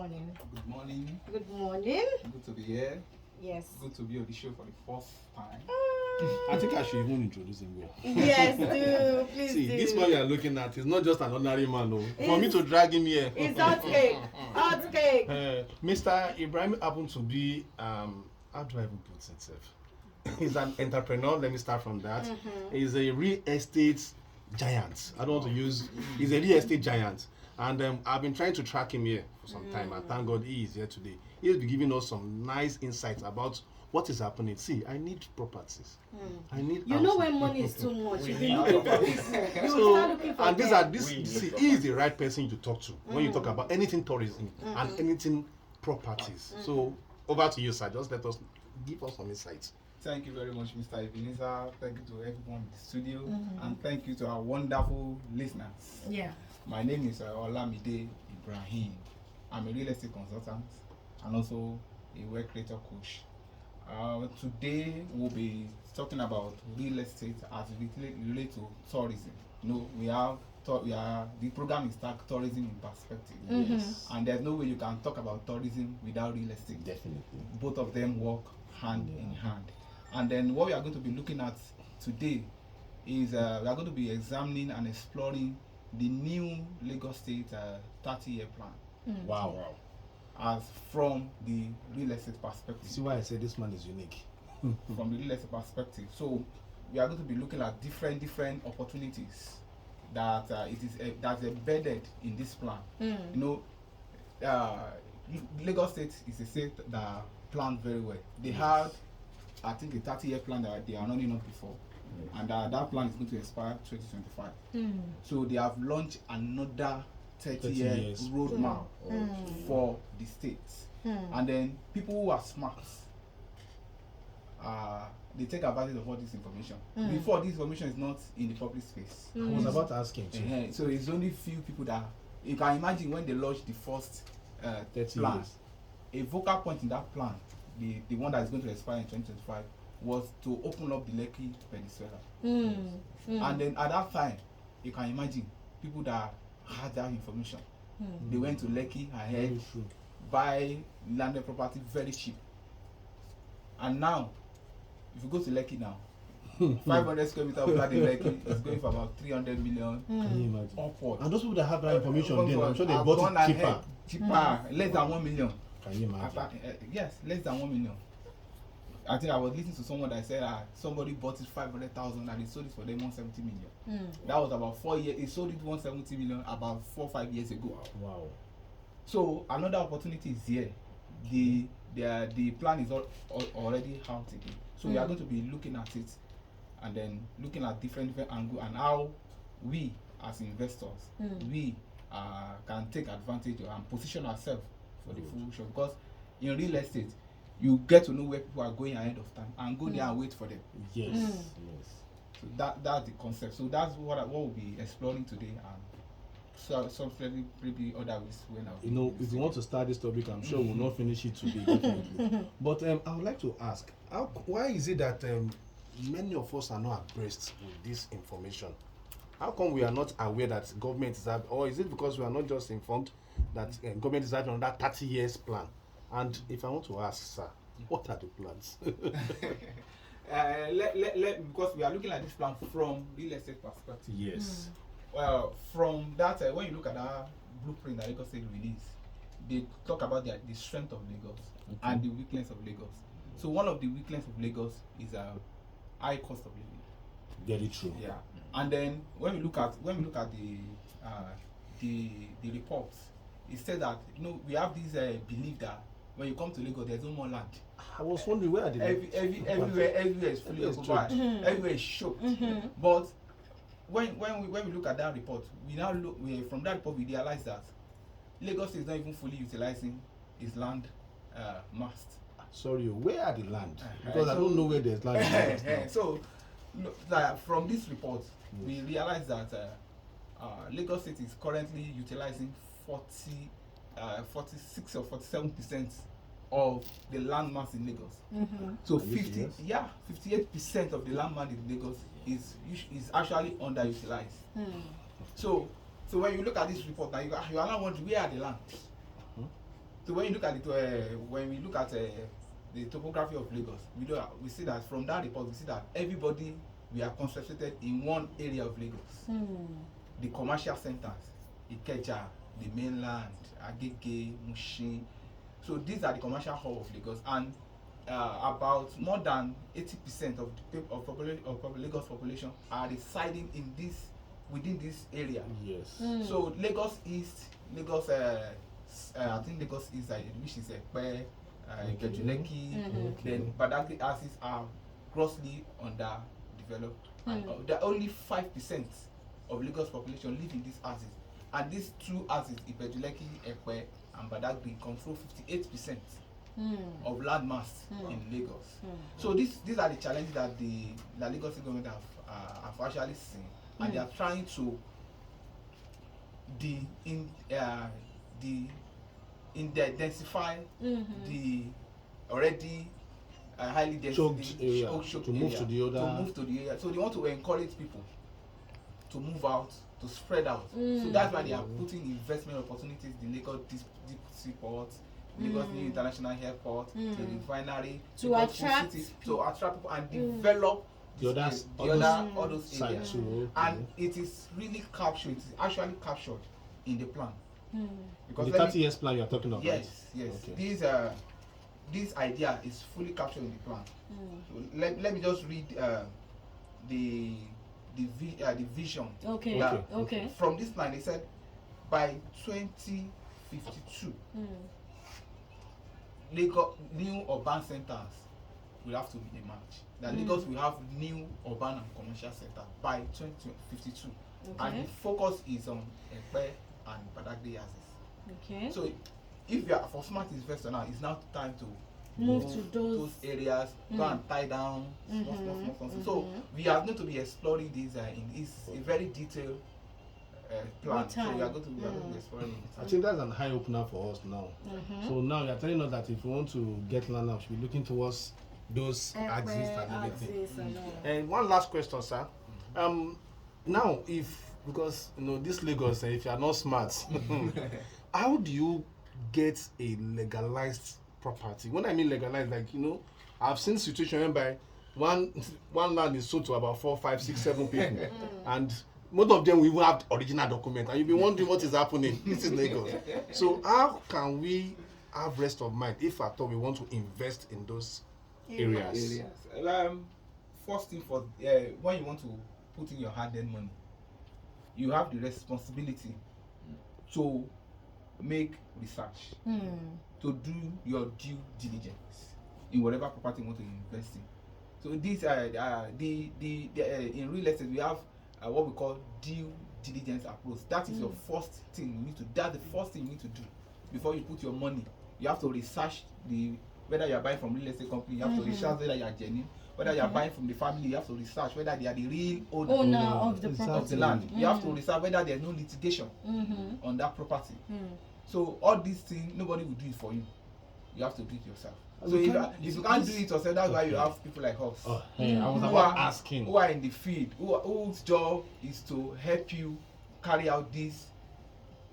morning. Good morning. Good morning. Good to be here. Yes. Good to be on the show for the first time. I think I should even introduce him well. Yes, do. Please See, do. this man you are looking at is not just an ordinary man. No. For me to drag him here. It's hot cake. Hot cake. Mr. Ibrahim happened to be, how do I even put it, sef? He's an entrepreneur. Let me start from that. He's a real estate giant. I don't want to use, he's a real estate giant. And I've been trying to track him here for some time. And thank God he is here today. He'll be giving us some nice insights about what is happening. See, I need properties. I need. You know when money is too much, you've been looking for people. You will start looking for and these them. are this. See, he is the right person to talk to when you talk about anything tourism and anything properties. So over to you, sir. Just let us give us some insights. Thank you very much, Mr. Ebenezer. Thank you to everyone in the studio, and thank you to our wonderful listeners. Yeah. My name is Rasheed Ibrahim. I'm a real estate consultant and also a work creator coach. Today we'll be talking about real estate as it relates to tourism. You know, the program is tagged tourism in perspective. Yes. And there's no way you can talk about tourism without real estate. Definitely. Both of them work hand in hand. And then what we are going to be looking at today is we are going to be examining and exploring the new Lagos State 30-year plan. Wow. As from the real estate perspective. See why I say this man is unique. From the real estate perspective. So we are going to be looking at different opportunities that that's embedded in this plan. You know, Lagos State is a state that planned very well. They had, I think, a 30-year plan that they are running on before. And that plan is going to expire 2025. So they have launched another 30 years roadmap for the states. And then people who are smart, they take advantage of all this information. Before, this information is not in the public space. I was about to ask him too. So it's only few people that, you can imagine when they launched the first 30 plan, years. a vocal point in that plan, the one that is going to expire in 2025, was to open up the Lekki Peninsula. And then at that time, you can imagine people that had that information. They went to Lekki ahead, buy landed property very cheap. And now, if you go to Lekki now, 500 square meter of land in Lekki is going for about 300 million upward. And those people that have that information, then I'm sure they bought it cheaper. Cheaper, less than 1 million. Can you imagine? Yes, less than 1 million. I think I was listening to someone that said somebody bought it 500,000 and they sold it for them 170 million. That was about 4 years. He sold it 170 million about 4 or 5 years ago. Wow. So another opportunity is here. The plan is already out again. So we are going to be looking at it and then looking at different angles and how we as investors we can take advantage of and position ourselves for the future. Because in real estate, you get to know where people are going ahead of time and go there and wait for them. Yes. So that's the concept. So that's what we'll be exploring today, and so some maybe other ways when You know, if you want to start this topic, I'm sure we'll not finish it today, definitely. But I would like to ask, why is it that many of us are not abreast with this information? How come we are not aware that government is having, or is it because we are not just informed that government is having another 30 years plan? And if I want to ask, sir, what are the plans? Because we are looking at this plan from real estate perspective. Yes. Well, from that, when you look at that blueprint that Lagos State released, they talk about the strength of Lagos and the weakness of Lagos. So one of the weakness of Lagos is a high cost of living. Very true. Yeah. And then when we look at the reports, it said that we have this belief that when you come to Lagos, there's no more land. I was wondering where are the everywhere is fully occupied. Everywhere is choked. But when we look at that report, from that report we realize that Lagos is not even fully utilizing its land mast. Sorry, where are the land? Because I don't know where there's land. So from this report, we realize that Lagos State is currently utilizing 46 or 47% of the land mass in Lagos. So 58% of the land mass in Lagos is actually underutilized. So when you look at this report now, you are now wondering where are the land? So when you look at it, when we look at the topography of Lagos, we see that from that report we see that everybody we are concentrated in one area of Lagos. The commercial centers, Ikeja, the mainland, Agege, Mushin. So these are the commercial hub of Lagos, and about more than 80% of Lagos population are residing in within this area. Yes. So Lagos East, Lagos, I think Lagos East, which is Ekpe, Ikeju-Lekki, then Badagry axis are grossly underdeveloped. And there are only 5% of Lagos population live in these axis, and these two axes, Ikeju-Lekki, Ekpe, and Badagry, control 58% of land mass in Lagos. So these are the challenges that the Lagos government have actually seen, and they are trying to densify the already highly choked area choked to move to the other. So they want to encourage people to move out, to spread out. So that's why they are putting investment opportunities, the Lagos deep seaport, Lagos New International Airport, the refinery, to attract people and develop all those areas. And it is really captured. It is actually captured in the plan. Because the 30 years plan you are talking about. Yes. Okay. This idea is fully captured in the plan. So let me just read the vision. Okay. From this plan, they said by 2052, Lagos new urban centers will have to be emerged. That Lagos will have new urban and commercial centers by 2052, and the focus is on Ekpe and Badagry axis. So if you are for smart investor now, it's now time to move to those areas, go and tie down small. So we are going to be exploring these in a very detailed plan. So we are going to be exploring it. I think that's an eye opener for us now. So now you are telling us that if we want to get land now, we should be looking towards those axes and everything. And one last question, sir. Now, because this Lagos, if you are not smart, how do you get a legalized property? When I mean legalized, I've seen situations whereby one land is sold to about 4, 5, 6, 7 people, and most of them will even have original documents, and you'll be wondering what is happening. This is Lagos. So how can we have rest of mind if at all we want to invest in those areas? First thing when you want to put in your hard-earned money, you have the responsibility to make research, to do your due diligence in whatever property you want to invest in. So these in real estate we have what we call due diligence approach. That is your first thing you need to. That's the first thing you need to do before you put your money. You have to research whether you are buying from real estate company. You have to research whether you are genuine. Whether you are buying from the family, you have to research whether they are the real owner of the property. Of the land. You have to research whether there is no litigation on that property. So all these things, nobody will do it for you. You have to do it yourself. So if you can't do it yourself, that's why you have people like us. I was about asking. Who are in the field, whose job is to help you carry out this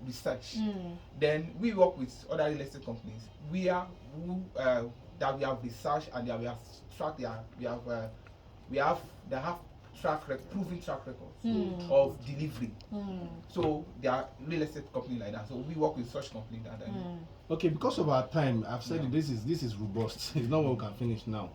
research. Then we work with other real estate companies that we have researched and that we have tracked they have proven track records of delivery. So they are real estate company like that. So we work with such companies that. Okay, because of our time, I've said this is robust. It's not what we can finish now.